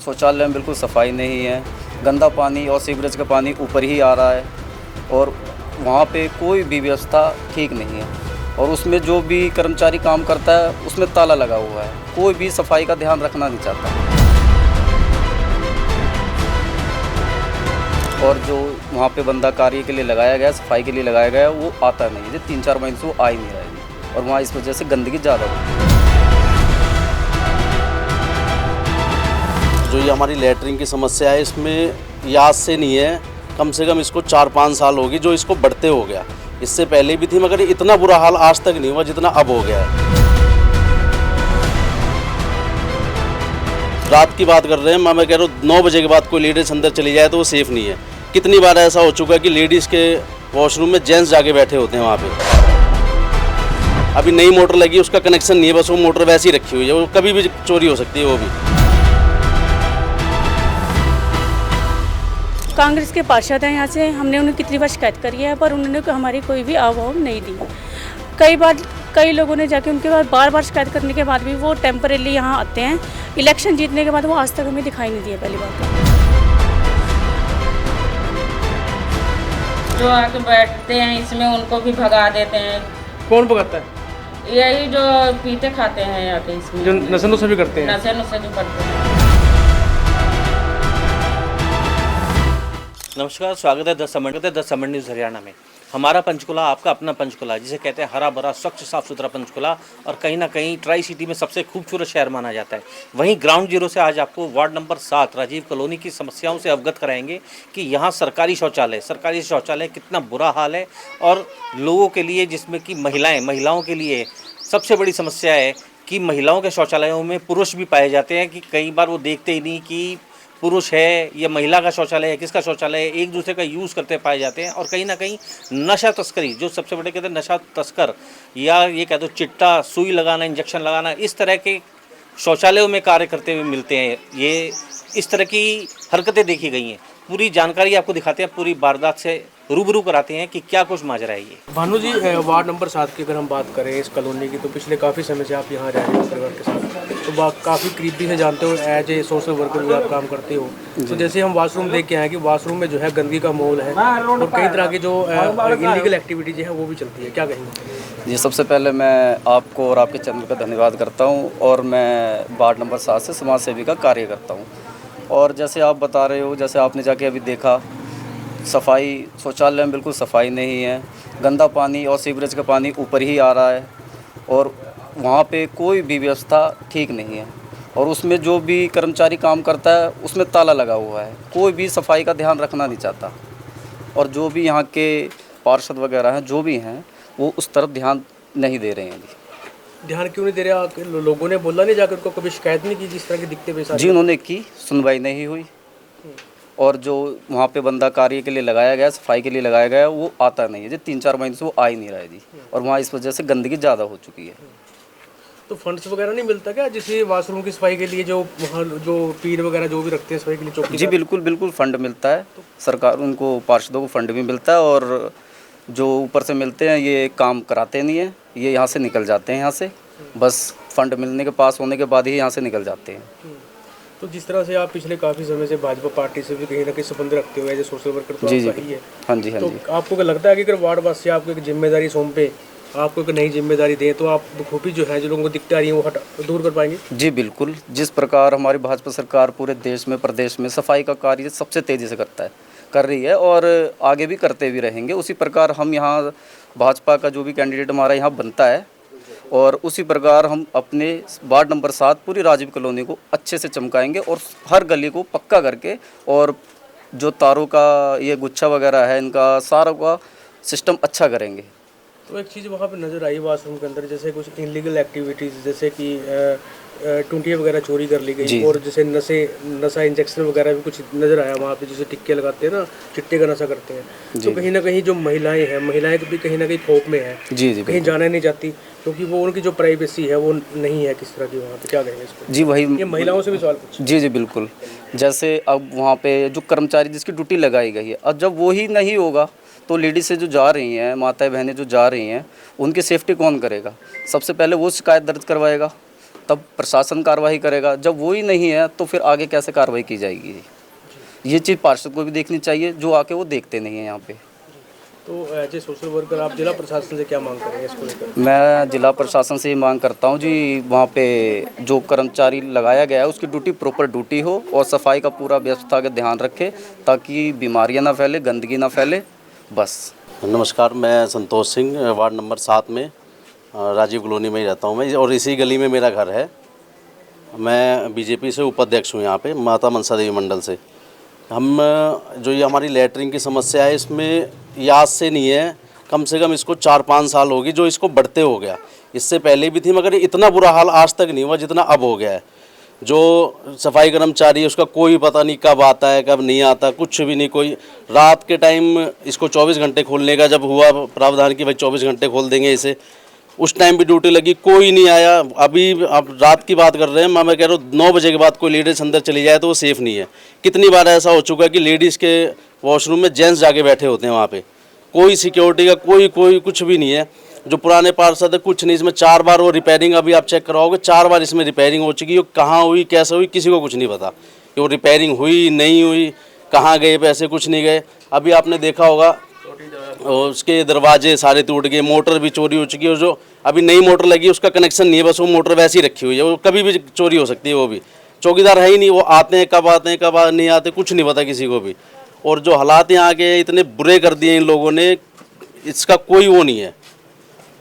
शौचालय में बिल्कुल सफाई नहीं है, गंदा पानी और सीवरेज का पानी ऊपर ही आ रहा है और वहाँ पे कोई भी व्यवस्था ठीक नहीं है और उसमें जो भी कर्मचारी काम करता है उसमें ताला लगा हुआ है, कोई भी सफाई का ध्यान रखना नहीं चाहता। और जो वहाँ पे बंदा कार्य के लिए लगाया गया, सफाई के लिए लगाया गया, वो आता नहीं है। 3-4 महीने से वो आ ही नहीं रहा है और वहाँ इस वजह से गंदगी ज़्यादा होती है। जो ये हमारी लैटरिन की समस्या है, इसमें याद से नहीं है, कम से कम इसको 4-5 साल होगी जो इसको बढ़ते हो गया। इससे पहले भी थी मगर इतना बुरा हाल आज तक नहीं हुआ जितना अब हो गया है। रात की बात कर रहे हैं, मैं कह रहा हूँ 9 बजे के बाद कोई लेडीज अंदर चली जाए तो वो सेफ़ नहीं है। कितनी बार ऐसा हो चुका है कि लेडीज़ के वॉशरूम में जेंट्स जाके बैठे होते हैं वहाँ पे। अभी नई मोटर लगी, उसका कनेक्शन नहीं है, बस वो मोटर वैसी ही रखी हुई है, वो कभी भी चोरी हो सकती है। वो भी कांग्रेस के पार्षद हैं यहाँ से, हमने उन्हें कितनी बार शिकायत करी है पर उन्होंने हमारी कोई भी आवाज़ नहीं दी। कई लोगों ने जाके उनके बाद बार शिकायत करने के बाद भी वो टेम्परेली यहाँ आते हैं। इलेक्शन जीतने के बाद वो आज तक हमें दिखाई नहीं दिया। पहली बात जो आके बैठते हैं इसमें उनको भी भगा देते हैं। कौन भगाता है? यही जो पीते खाते हैं आके इसमें, जो नशे नुशे भी करते हैं। नशे जो करते हैं। नमस्कार, स्वागत है 10 समर न्यूज़ हरियाणा में। हमारा पंचकुला आपका अपना पंचकुला, जिसे कहते हैं हरा भरा स्वच्छ साफ सुथरा पंचकुला, और कहीं ना कहीं ट्राई सिटी में सबसे खूबसूरत शहर माना जाता है। वहीं ग्राउंड जीरो से आज आपको वार्ड नंबर 7 राजीव कॉलोनी की समस्याओं से अवगत कराएंगे कि यहाँ सरकारी शौचालय कितना बुरा हाल है और लोगों के लिए, जिसमें कि महिलाओं के लिए सबसे बड़ी समस्या है कि महिलाओं के शौचालयों में पुरुष भी पाए जाते हैं कि कई बार वो देखते ही नहीं कि पुरुष है या महिला का शौचालय है, किसका शौचालय है, एक दूसरे का यूज़ करते पाए जाते हैं। और कहीं ना कहीं नशा तस्करी, जो सबसे बड़े कहते हैं नशा तस्कर, या ये कह दो चिट्टा, सुई लगाना, इंजेक्शन लगाना, इस तरह के शौचालयों में कार्य करते हुए मिलते हैं। ये इस तरह की हरकतें देखी गई हैं। पूरी जानकारी आपको दिखाते हैं, पूरी वारदात से रूबरू कराते हैं कि क्या कुछ माजरा है ये। भानु जी, वार्ड नंबर 7 की अगर हम बात करें इस कॉलोनी की, तो पिछले काफ़ी समय से आप यहाँ रह रहे हो परिवार के साथ, तो काफ़ी करीबी से जानते हो, एज ए सोशल वर्कर भी आप काम करते हो। तो जैसे हम वाशरूम देख के आए कि वाशरूम में जो है गंदगी का माहौल है और कई तरह की जो इलीगल एक्टिविटीज है वो भी चलती है, क्या कहेंगे? जी, सबसे पहले मैं आपको और आपके चैनल का धन्यवाद करता हूँ। और मैं वार्ड नंबर 7 से समाज सेवी का कार्य करता हूँ। और जैसे आप बता रहे हो, जैसे आपने जाके अभी देखा, सफाई शौचालय में बिल्कुल सफाई नहीं है, गंदा पानी और सीवरेज का पानी ऊपर ही आ रहा है और वहाँ पे कोई भी व्यवस्था ठीक नहीं है और उसमें जो भी कर्मचारी काम करता है उसमें ताला लगा हुआ है, कोई भी सफाई का ध्यान रखना नहीं चाहता। और जो भी यहाँ के पार्षद वगैरह हैं, जो भी हैं, वो उस तरफ ध्यान नहीं दे रहे हैं। ध्यान क्यों नहीं दे रहे? लोगों ने बोला नहीं जाकर, उनको कभी शिकायत नहीं की जिस तरह की दिक्कतें पेश आ रही? जी, उन्होंने की, सुनवाई नहीं हुई। और जो वहाँ पे बंदा कार्य के लिए लगाया गया, सफाई के लिए लगाया गया, वो आता नहीं है। जी, 3-4 महीने से वो आ ही नहीं रहा है जी। और वहाँ इस वजह से गंदगी ज़्यादा हो चुकी है। तो फंड्स वगैरह नहीं मिलता क्या, जैसे वाशरूम की सफाई के लिए जो वहाँ जो पीर वगैरह जो भी रखते हैं सफाई के लिए चौकी? जी, बिल्कुल फंड मिलता है, सरकार उनको पार्षदों को फंड भी मिलता है। और जो ऊपर से मिलते हैं ये काम कराते नहीं हैं, ये यहाँ से निकल जाते हैं। यहाँ से बस फंड मिलने के पास होने के बाद ही यहाँ से निकल जाते हैं। तो जिस तरह से आप पिछले काफ़ी समय से भाजपा पार्टी से भी कहीं ना कहीं संबंध रखते हुए एज ए सोशल वर्कर, तो जी आपका ही है। हाँ जी। तो आपको क्या लगता है कि अगर वार्ड वासी आपको एक जिम्मेदारी सौंपे, आपको एक नई जिम्मेदारी दें, तो आप बखूबी जो है जो लोगों को दिक्कतें आ रही हैं वो दूर कर पाएंगे? जी बिल्कुल। जिस प्रकार हमारी भाजपा सरकार पूरे देश में, प्रदेश में सफाई का कार्य सबसे तेज़ी से कर रही है और आगे भी करते भी रहेंगे, उसी प्रकार हम यहाँ भाजपा का जो भी कैंडिडेट हमारा यहाँ बनता है और उसी प्रकार हम अपने वार्ड नंबर 7 पूरी राजीव कॉलोनी को अच्छे से चमकाएंगे और हर गली को पक्का करके, और जो तारों का ये गुच्छा वगैरह है, इनका सारा का सिस्टम अच्छा करेंगे। तो एक चीज़ वहाँ पे नज़र आई वाशरूम के अंदर, जैसे कुछ इलीगल एक्टिविटीज़, जैसे कि टूटियाँ वगैरह चोरी कर ली गई, और जैसे नशा इंजेक्शन वगैरह भी कुछ नज़र आया वहाँ पे, जैसे टिक्के लगाते हैं ना, चिट्टे का नशा करते हैं। तो कहीं ना कहीं जो महिलाएं भी कहीं ना कहीं खौफ में है, जी कहीं जाना नहीं चाहती, क्योंकि वो उनकी जो प्राइवेसी है वो नहीं है किस तरह की वहाँ पे, क्या कहेंगे इसको? जी वही, ये महिलाओं से भी सवाल पूछ। जी बिल्कुल। जैसे अब वहाँ पे जो कर्मचारी जिसकी ड्यूटी लगाई गई है, अब जब वो ही नहीं होगा तो लेडीज़ से जो जा रही हैं, माताएं बहनें जो जा रही हैं, उनकी सेफ्टी कौन करेगा? सबसे पहले वो शिकायत दर्ज करवाएगा तब प्रशासन कार्रवाई करेगा। जब वो ही नहीं है तो फिर आगे कैसे कार्रवाई की जाएगी? ये चीज़ पार्षद को भी देखनी चाहिए, जो आके वो देखते नहीं हैं यहाँ पे। तो एज ए सोशल वर्कर आप जिला प्रशासन से क्या मांग करेंगे इसको लेकर? मैं जिला प्रशासन से ये मांग करता हूँ जी, वहाँ पे जो कर्मचारी लगाया गया है उसकी ड्यूटी प्रॉपर ड्यूटी हो और सफाई का पूरा व्यवस्था का ध्यान रखे, ताकि बीमारियाँ ना फैले, गंदगी ना फैले। बस। नमस्कार, मैं संतोष सिंह, वार्ड नंबर 7 में राजीव कॉलोनी में ही रहता हूँ मैं, और इसी गली में मेरा घर है। मैं बीजेपी से उपाध्यक्ष हूँ यहाँ पे, माता मनसा देवी मंडल से। हम जो ये हमारी लैटरिन की समस्या है, इसमें याद से नहीं है, कम से कम इसको 4-5 साल होगी जो इसको बढ़ते हो गया। इससे पहले भी थी, मगर इतना बुरा हाल आज तक नहीं हुआ जितना अब हो गया है। जो सफाई कर्मचारी है उसका कोई पता नहीं कब आता है कब नहीं आता, कुछ भी नहीं। कोई रात के टाइम इसको 24 घंटे खोलने का जब हुआ प्रावधान कि भाई 24 घंटे खोल देंगे इसे, उस टाइम भी ड्यूटी लगी, कोई नहीं आया। अभी आप रात की बात कर रहे हैं, मैं कह रहा हूँ 9 बजे के बाद कोई लेडीज़ अंदर चली जाए तो वो सेफ़ नहीं है। कितनी बार ऐसा हो चुका है कि लेडीज़ के वॉशरूम में जेंट्स जाके बैठे होते हैं वहाँ पे, कोई सिक्योरिटी का कोई कुछ भी नहीं है। जो पुराने पार्षद है कुछ नहीं, इसमें 4 बार वो रिपेयरिंग, अभी आप चेक कराओगे 4 बार इसमें रिपेयरिंग हो चुकी है। कहाँ हुई, कैसे हुई, किसी को कुछ नहीं पता कि वो रिपेयरिंग हुई नहीं हुई, कहाँ गए पैसे, कुछ नहीं गए। अभी आपने देखा होगा उसके दरवाजे सारे टूट गए, मोटर भी चोरी हो चुकी है। जो अभी नई मोटर लगी उसका कनेक्शन नहीं है, बस वो मोटर वैसी रखी हुई है, वो कभी भी चोरी हो सकती है। वो भी चौकीदार है ही नहीं, वो आते हैं कब नहीं आते, कुछ नहीं पता किसी को भी। और जो हालात यहाँ के इतने बुरे कर दिए इन लोगों ने, इसका कोई वो नहीं है।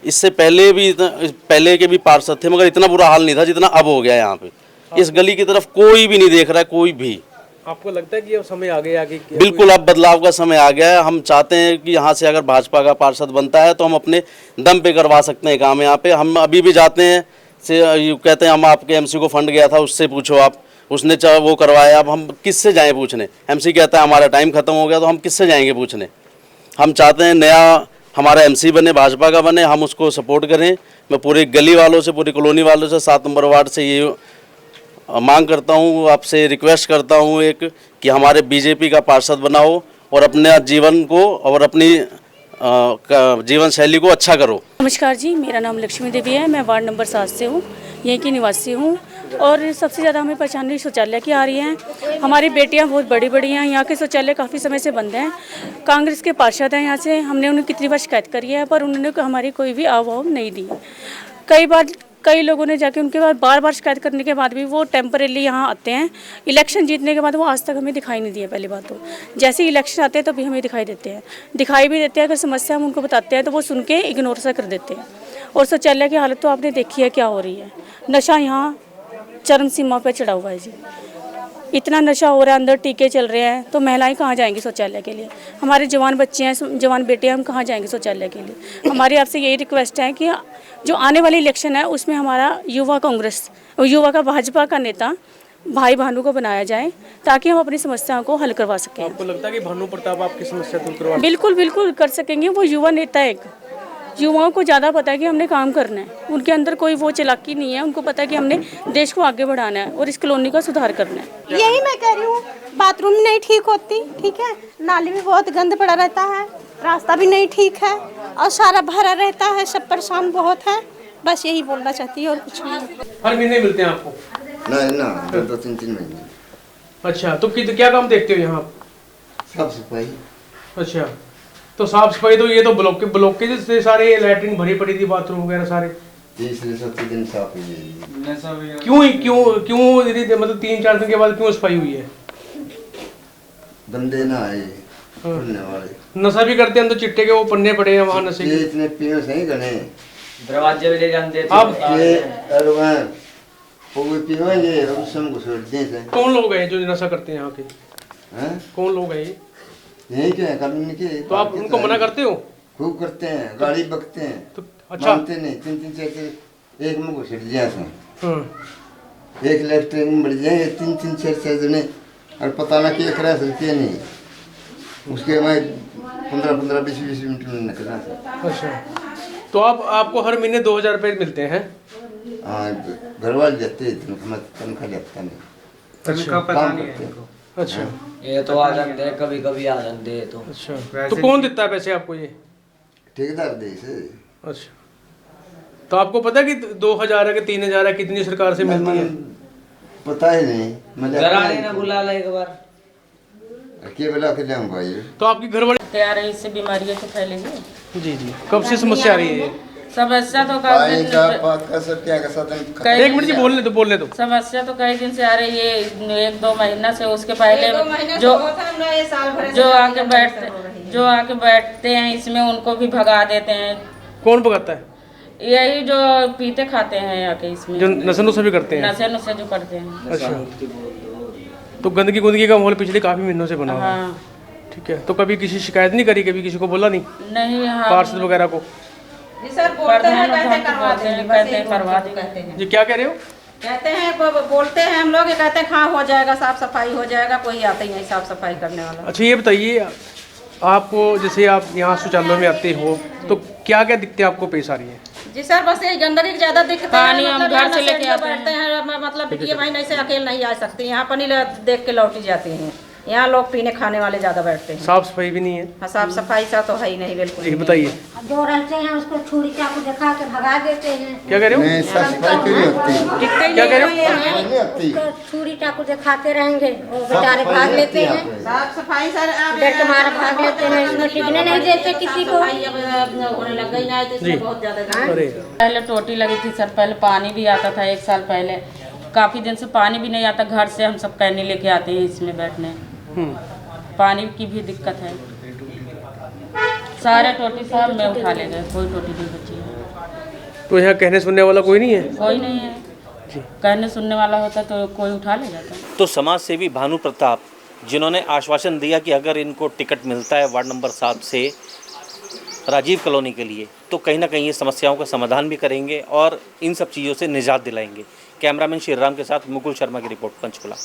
इससे पहले भी पहले के भी पार्षद थे, मगर इतना बुरा हाल नहीं था जितना अब हो गया है यहाँ पे। इस गली की तरफ कोई भी नहीं देख रहा है, कोई भी। आपको लगता है कि अब समय आ गया कि बिल्कुल अब बदलाव का समय आ गया है। हम चाहते हैं कि यहाँ से अगर भाजपा का पार्षद बनता है तो हम अपने दम पे करवा सकते हैं काम यहाँ पे। हम अभी भी जाते हैं से कहते हैं हम आपके एमसी को फंड गया था, उससे पूछो आप, उसने वो करवाया। अब हम किससे जाएँ पूछने? एमसी कहता है हमारा टाइम खत्म हो गया, तो हम किससे जाएंगे पूछने? हम चाहते हैं नया हमारा एमसी बने, भाजपा का बने, हम उसको सपोर्ट करें। मैं पूरी गली वालों से, पूरी कॉलोनी वालों से, 7 नंबर वार्ड से ये मांग करता हूँ, आपसे रिक्वेस्ट करता हूँ एक, कि हमारे बीजेपी का पार्षद बनाओ और अपने जीवन को और अपनी जीवन शैली को अच्छा करो। नमस्कार जी, मेरा नाम लक्ष्मी देवी है, मैं वार्ड नंबर 7 से हूँ, यहीं की निवासी हूँ। और सबसे ज़्यादा हमें परेशानी शौचालय की आ रही है। हमारी बेटियाँ बहुत बड़ी बड़ी हैं, यहाँ के शौचालय काफ़ी समय से बंद हैं। कांग्रेस के पार्षद हैं यहाँ से, हमने उन्हें कितनी बार शिकायत करी है, पर उन्होंने हमारी कोई भी आवाज़ नहीं दी। कई लोगों ने जाके उनके बाद बार शिकायत करने के बाद भी वो टेम्परेली यहाँ आते हैं। इलेक्शन जीतने के बाद वो आज तक हमें दिखाई नहीं दिए। पहली बात तो जैसे ही इलेक्शन आते हैं तभी हमें दिखाई देते हैं, दिखाई भी देते हैं। अगर समस्या हम उनको बताते हैं तो वो सुन के इग्नोर सा कर देते हैं। और शौचालय की हालत तो आपने देखी है क्या हो रही है। नशा यहाँ चरम सीमा पर चढ़ा हुआ है जी, इतना नशा हो रहा है, अंदर टीके चल रहे हैं, तो महिलाएं कहाँ जाएंगी शौचालय के लिए? हमारे जवान बच्चे हैं, जवान बेटे हैं, हम कहाँ जाएंगे शौचालय के लिए? हमारी आपसे यही रिक्वेस्ट है कि जो आने वाली इलेक्शन है उसमें हमारा युवा का भाजपा का नेता भाई भानु को बनाया जाए, ताकि हम अपनी समस्याओं को हल करवा सकें। आपको लगता है कि भानु प्रताप आपकी समस्या दूर करवा? बिल्कुल कर सकेंगे। वो युवा नेता है, युवाओं को ज़्यादा पता है कि हमने काम करना है, उनके अंदर कोई वो चालाकी नहीं है। उनको पता है कि हमने देश को आगे बढ़ाना है और इस कॉलोनी का सुधार करना है। यही मैं कह रही हूँ, बाथरूम नहीं ठीक होती, ठीक है, नाली में बहुत गंद पड़ा रहता है, रास्ता भी नहीं ठीक है और सारा भरा रहता है, सब परेशान बहुत है। बस यही बोलना चाहती है और कुछ नहीं। हर महीने मिलते हैं आपको? ना 2-3 महीने। अच्छा, तो क्या काम देखते हो यहाँ? साफ सफाई। अच्छा, तो साफ सफाई तो ये तो ब्लॉकेज से सारे लैट्रिन भरी पड़ी थी, बाथरूम वगैरह सारे तीसरे चौथे दिन साफ हुई है। क्यों मतलब 3-4 दिन के बाद क्यों सफाई हुई है? बंदे ना आए खुलने वाले। नशा भी करते हैं तो चिट्टे के वो पन्ने पड़े हैं वहाँ नशे के। इतने पीने सही गने दरवाजे भी ले जाते थे अब और वहाँ वो पीवेंगे और उसमें घुस देते हैं। कौन लोग हैं जो नशा करते हैं यहाँ के? हैं? कौन लोग हैं? यही क्या है कानून के? तो आप उनको मना करते हो? खूब करते हैं, गाड़ी बकते हैं तो अच्छा मानते नहीं। 3-4 एक में घुस दिया था, एक लैट्रिन बढ़ जाए 3-4 जने और पता ना कि 1 रुपये नहीं, उसके बाद 15-20 मिनट में निकलना था। अच्छा, तो आपको हर महीने 2000 रुपये मिलते हैं? हाँ, घर वाले देते हैं, तनख्वाह देता नहीं। अच्छा, पता नहीं है। अच्छा, ये तो आ जाते हैं, कभी कभी आ जाते हैं। तो अच्छा, तो कौन देता है पैसे आपको? ये ठेकेदार दे से। अच्छा, तो आपको पता है कि 2000 है कि 3000 है, कितनी सरकार से मिलती है? पता ही नहीं मतलब जरा लेना बुला ला एक बार। के बोला के जाऊँ भाई। तो आपकी घर वाली तैयार है, इससे बीमारियां तो फैलेंगी। जी जी, कब से समस्या आ रही है ये? समस्या तो पानी का कई पाक का सब क्या का साधन एक मिनट जी, बोलने दो। समस्या तो कई दिन से आ रही है, 1-2 महीना से। उसके पहले जो आके बैठते हैं इसमें उनको भी भगा देते हैं। कौन भगाता है? यही जो पीते खाते हैं आके इसमें, जो नशे नुशे भी करते हैं? नशे नुशे जो करते हैं। अच्छा, तो गंदगी का माहौल पिछले काफी महीनों से बना हुआ है। हाँ ठीक है, तो कभी किसी शिकायत नहीं करी, कभी किसी को बोला नहीं? नहीं, हाँ पार्षद वगैरह को? प्रधान कहते हैं करवा देंगे। जी क्या कह रहे हो? कहते हैं बोलते हैं हम लोग, कहते हैं हाँ हो जाएगा, साफ सफाई हो जाएगा, कोई आता ही नहीं साफ सफाई करने वाला। अच्छा ये बताइए, आपको जैसे आप यहाँ शौचालय में आते हो तो क्या क्या दिक्कतें आपको पेश आ रही है? जी सर, बस ये गंदगी की ज्यादा दिक्कत है। पानी हम घर से लेके आते बैठते हैं, मतलब बिटिया बहन ऐसे अकेले नहीं आ सकती, यहाँ पानी देख के लौटी जाती हैं। यहाँ लोग पीने खाने वाले ज्यादा बैठते हैं। साफ सफाई भी नहीं है? हाँ, साफ सफाई सा तो है ही नहीं, बिल्कुल। ये बताइए। जो रहते हैं उसको छुरी चाकू दिखा के भगा देते हैं। क्या कह रहे हो? नहीं साफ सफाई क्यों नहीं होती? क्या कह रहे हो? नहीं होती। उसको छुरी चाकू दिखाते रहेंगे, वो बेचारे भाग लेते हैं। साफ सफाई सर डर के मारे भाग लेते हैं, इसमें टिकने नहीं देते किसी को। होने लग गई ना, तो इसमें बहुत ज्यादा। अरे पहले टोटी लगी थी सर, पहले पानी भी आता था 1 साल पहले। काफ़ी दिन से पानी भी नहीं आता, घर से हम सब कैनी लेके आते हैं इसमें बैठने। पानी की भी दिक्कत है। सारे टोटी सब में उठा ले गए, कोई टोटी नहीं बची है। तो यहाँ कहने सुनने वाला कोई नहीं है? कोई नहीं है, कहने सुनने वाला होता तो कोई उठा ले जाता। तो समाज सेवी भानु प्रताप, जिन्होंने आश्वासन दिया कि अगर इनको टिकट मिलता है वार्ड नंबर 7 से राजीव कॉलोनी के लिए, तो कहीं ना कहीं ये समस्याओं का समाधान भी करेंगे और इन सब चीज़ों से निजात दिलाएंगे। कैमरामैन श्रीराम के साथ मुकुल शर्मा की रिपोर्ट, पंचकुला।